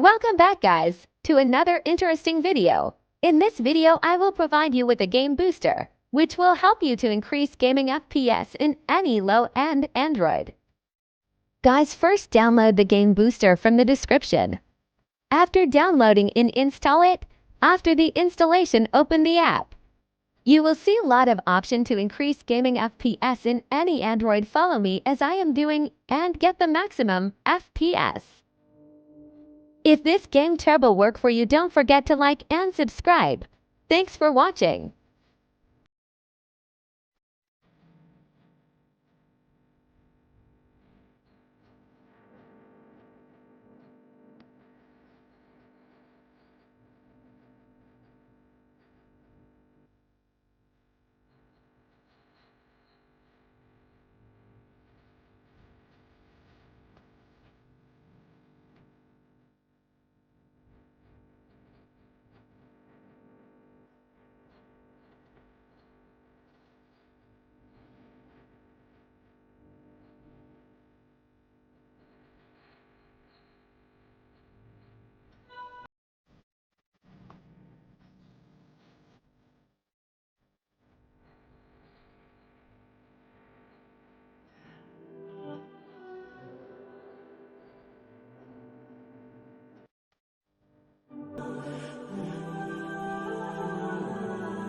Welcome back, guys, to another interesting video. In this video, I will provide you with a game booster, which will help you to increase gaming FPS in any low-end Android. Guys, first download the game booster from the description. After downloading and install it, after the installation, open the app. You will see a lot of options to increase gaming FPS in any Android. Follow me as I am doing and get the maximum FPS. If this game turbo work for you, don't forget to like and subscribe. Thanks for watching.